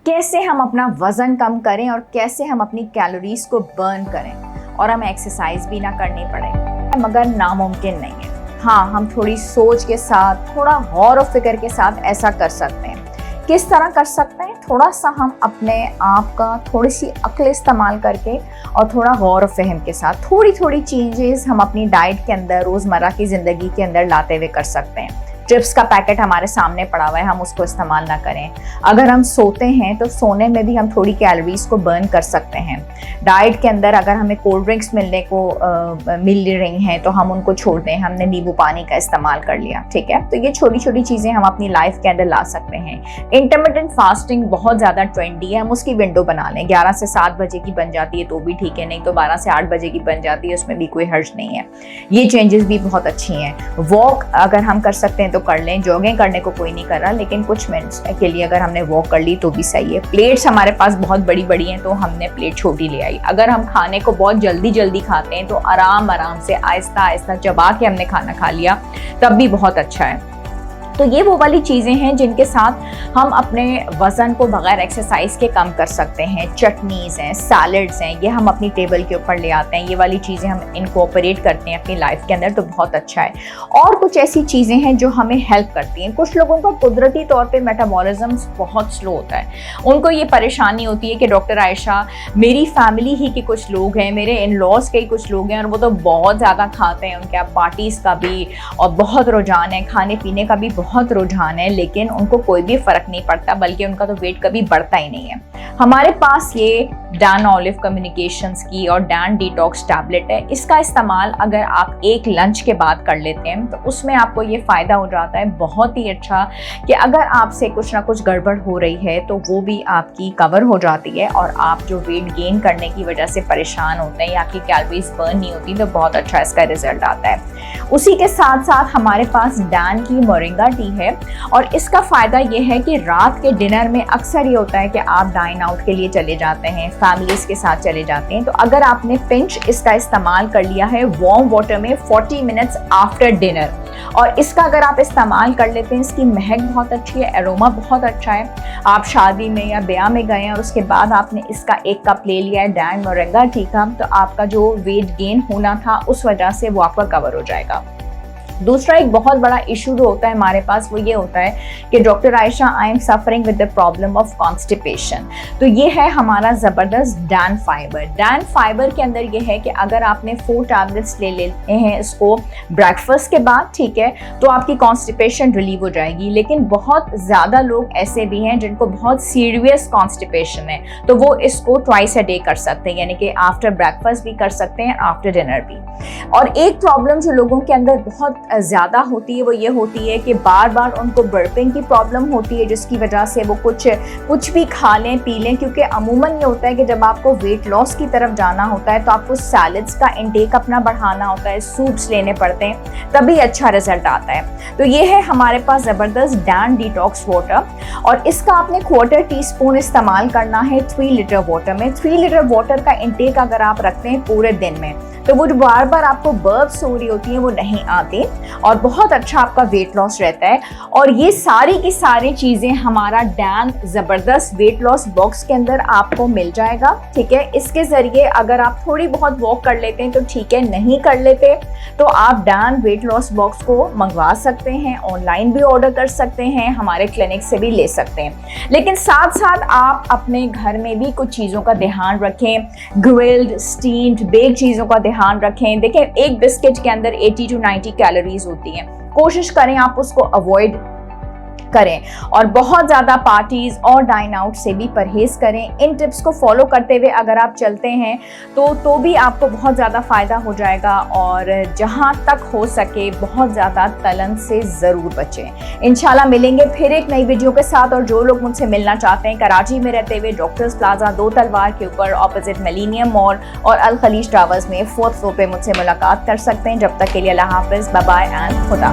कैसे हम अपना वज़न कम करें और कैसे हम अपनी कैलोरीज को बर्न करें और हमें एक्सरसाइज भी ना करनी पड़े, मगर नामुमकिन नहीं है। हाँ, हम थोड़ी सोच के साथ, थोड़ा गौर और फिक्र के साथ ऐसा कर सकते हैं। किस तरह कर सकते हैं? थोड़ा सा हम अपने आप का थोड़ी सी अक्ल इस्तेमाल करके और थोड़ा गौर और फहम के साथ थोड़ी थोड़ी चेंजेस हम अपनी डाइट के अंदर, रोज़मर्रा की ज़िंदगी के अंदर लाते हुए कर सकते हैं। चिप्स का पैकेट हमारे सामने पड़ा हुआ है, हम उसको इस्तेमाल ना करें। अगर हम सोते हैं तो सोने में भी हम थोड़ी कैलोरीज को बर्न कर सकते हैं। डाइट के अंदर अगर हमें कोल्ड ड्रिंक्स मिल रही हैं तो हम उनको छोड़ दें, हमने नींबू पानी का इस्तेमाल कर लिया, ठीक है। तो ये छोटी छोटी चीज़ें हम अपनी लाइफ के अंदर ला सकते हैं। इंटरमिटेंट फास्टिंग बहुत ज़्यादा ट्रेंडी है, हम उसकी विंडो बना लें। 11 से 7 बजे की बन जाती है तो भी ठीक है, नहीं तो 12 से 8 बजे की बन जाती है, उसमें भी कोई हर्ज नहीं है। ये चेंजेस भी बहुत अच्छी हैं। वॉक अगर हम कर सकते हैं तो कर लें। जॉगिंग करने को कोई नहीं कर रहा, लेकिन कुछ मिनट्स के लिए अगर हमने वॉक कर ली तो भी सही है। प्लेट्स हमारे पास बहुत बड़ी बड़ी हैं तो हमने प्लेट छोटी ले आई। अगर हम खाने को बहुत जल्दी जल्दी खाते हैं तो आराम आराम से आहिस्ता आहिस्ता चबा के हमने खाना खा लिया, तब भी बहुत अच्छा है। तो ये वो वाली चीज़ें हैं जिनके साथ हम अपने वज़न को बग़ैर एक्सरसाइज के कम कर सकते हैं। चटनीज़ हैं, सैलड्स हैं, ये हम अपनी टेबल के ऊपर ले आते हैं। ये वाली चीज़ें हम इनकॉर्पोरेट करते हैं अपनी लाइफ के अंदर तो बहुत अच्छा है। और कुछ ऐसी चीज़ें हैं जो हमें हेल्प करती हैं। कुछ लोगों का कुदरती तौर पे मेटाबॉलिज्म बहुत स्लो होता है। उनको ये परेशानी होती है कि डॉक्टर आयशा, मेरी फैमिली ही के कुछ लोग हैं, मेरे इन लॉज के ही कुछ लोग हैं और वो तो बहुत ज़्यादा खाते हैं, उनके पार्टीज़ का भी और बहुत रुझान है, खाने पीने का भी बहुत रुझान है, लेकिन उनको कोई भी फर्क नहीं पड़ता, बल्कि उनका तो वेट कभी बढ़ता ही नहीं है। हमारे पास ये डैन ऑलिव कम्युनिकेशंस की और डैन डिटॉक्स टैबलेट है। इसका इस्तेमाल अगर आप एक लंच के बाद कर लेते हैं तो उसमें आपको ये फ़ायदा हो जाता है बहुत ही अच्छा कि अगर आपसे कुछ ना कुछ गड़बड़ हो रही है तो वो भी आपकी कवर हो जाती है और आप जो वेट गेन करने की वजह से परेशान होते हैं या आपकी कैलोरीज बर्न नहीं होती तो बहुत अच्छा इसका रिजल्ट आता है। उसी के साथ साथ हमारे पास डैन की मोरिंगा टी है और इसका फ़ायदा ये है कि रात के डिनर में अक्सर ये होता है कि आप डाइन आउट के लिए चले जाते हैं, फैमिलीज़ के साथ चले जाते हैं, तो अगर आपने पिंच इसका इस्तेमाल कर लिया है वार्म वाटर में 40 मिनट्स आफ्टर डिनर और इसका अगर आप इस्तेमाल कर लेते हैं, इसकी महक बहुत अच्छी है, एरोमा बहुत अच्छा है। आप शादी में या ब्याह में गए और उसके बाद आपने इसका 1 कप ले लिया है डैन मोरिंगा टी का, तो आपका जो वेट गेन होना था उस वजह से वो आपका कवर हो जाएगा। दूसरा एक बहुत बड़ा इशू जो होता है हमारे पास वो ये होता है कि doctor Ayesha, I am suffering with the problem of constipation. तो ये है हमारा ज़बरदस्त डैन फाइबर। डैन फाइबर के अंदर ये है कि अगर आपने 4 टैबलेट्स ले लेते हैं इसको ब्रेकफास्ट के बाद, ठीक है, तो आपकी कॉन्स्टिपेशन रिलीव हो जाएगी। लेकिन बहुत ज़्यादा लोग ऐसे भी हैं जिनको बहुत सीरियस कॉन्स्टिपेशन है, तो वो इसको ट्वाइस अ डे कर सकते हैं, यानी कि आफ्टर ब्रेकफास्ट भी कर सकते हैं, आफ्टर डिनर भी। और एक प्रॉब्लम जो लोगों के अंदर बहुत ज़्यादा होती है वो ये होती है कि बार बार उनको बर्पिंग की प्रॉब्लम होती है, जिसकी वजह से वो कुछ भी खा लें पी लें, क्योंकि अमूमन ये होता है कि जब आपको वेट लॉस की तरफ जाना होता है तो आपको सैलड्स का इंटेक अपना बढ़ाना होता है, सूप्स लेने पड़ते हैं, तभी अच्छा रिजल्ट आता है। तो ये है हमारे पास ज़बरदस्त डैन डिटॉक्स वाटर और इसका आपने 1/4 टीस्पून इस्तेमाल करना है 3 लीटर वाटर में। 3 लीटर वाटर का इंटेक अगर आप रखते हैं पूरे दिन में तो वो बार बार आपको बर्ब्स हो रही होती हैं वो नहीं आती और बहुत अच्छा आपका वेट लॉस रहता है। और ये सारी की सारी चीज़ें हमारा डैन ज़बरदस्त वेट लॉस बॉक्स के अंदर आपको मिल जाएगा, ठीक है। इसके ज़रिए अगर आप थोड़ी बहुत वॉक कर लेते हैं तो ठीक है, नहीं कर लेते तो आप डैन वेट लॉस बॉक्स को मंगवा सकते हैं, ऑनलाइन भी ऑर्डर कर सकते हैं, हमारे क्लिनिक से भी ले सकते हैं। लेकिन साथ साथ आप अपने घर में भी कुछ चीज़ों का ध्यान रखें, ग्रिल्ड, स्टीम्ड, बेक चीज़ों का ध्यान रखें। देखें, एक बिस्किट के अंदर 80 to 90 कैलोरीज होती हैं, कोशिश करें आप उसको अवॉइड करें और बहुत ज़्यादा पार्टीज़ और डाइन आउट से भी परहेज़ करें। इन टिप्स को फॉलो करते हुए अगर आप चलते हैं तो भी आपको बहुत ज़्यादा फ़ायदा हो जाएगा और जहाँ तक हो सके बहुत ज़्यादा तलन से ज़रूर बचें। इंशाल्लाह मिलेंगे फिर एक नई वीडियो के साथ। और जो लोग मुझसे मिलना चाहते हैं कराची में रहते हुए डॉक्टर्स प्लाजा 2 तलवार के ऊपर ऑपोजिट मिलेनियम मॉल और अल खलीज टावर्स में 4th फ्लोर पे मुझसे मुलाकात कर सकते हैं। जब तक के लिए अल्लाह हाफ़िज़, बाय बाय एंड खुदा।